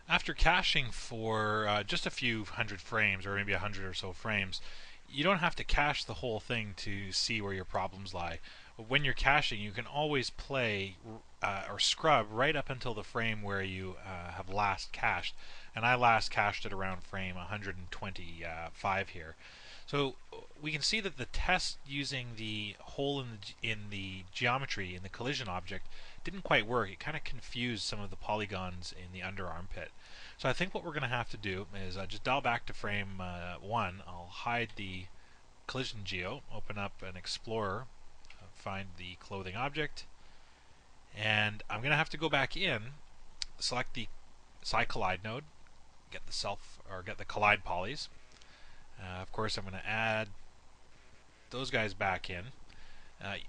After caching for just a few hundred frames, or maybe 100 or so frames, you don't have to cache the whole thing to see where your problems lie. When you're caching, you can always play or scrub right up until the frame where you have last cached. And I last cached it around frame 125 here. So we can see that the test using the hole in the geometry in the collision object didn't quite work. It kind of confused some of the polygons in the underarm pit. So I think what we're going to have to do is just dial back to frame 1. I'll hide the collision geo, open up an explorer, find the clothing object, and I'm going to have to go back in, select the collide node, get the collide polys. Of course, I'm going to add those guys back in.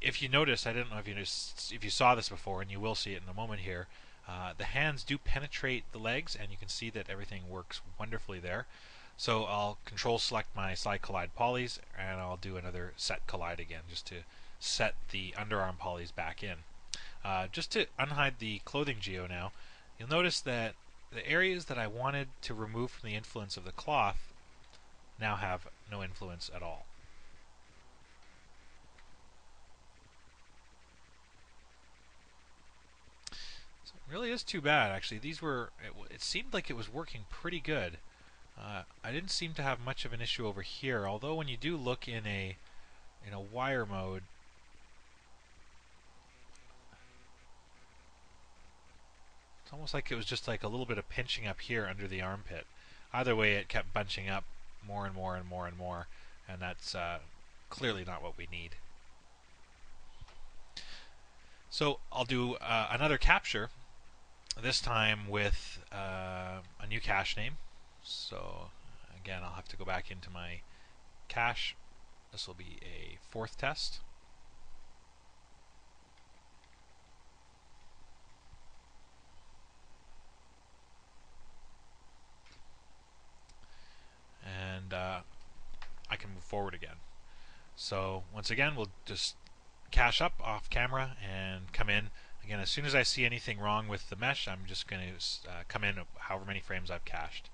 If you notice, I didn't know if you saw this before, and you will see it in a moment here. The hands do penetrate the legs, and you can see that everything works wonderfully there. So I'll control select my slide collide polys, and I'll do another set collide again, just to set the underarm polys back in. Just to unhide the clothing geo now, you'll notice that the areas that I wanted to remove from the influence of the cloth now have no influence at all. So it really is too bad, actually. It seemed like it was working pretty good. I didn't seem to have much of an issue over here, although when you do look in a wire mode, it's almost like it was just like a little bit of pinching up here under the armpit. Either way, it kept bunching up more and more and more and more, and that's clearly not what we need. So I'll do another capture, this time with a new cache name. So again, I'll have to go back into my cache. This will be a fourth test. And I can move forward again. So once again, we'll just cache up off camera and come in. Again, as soon as I see anything wrong with the mesh, I'm just going to come in however many frames I've cached.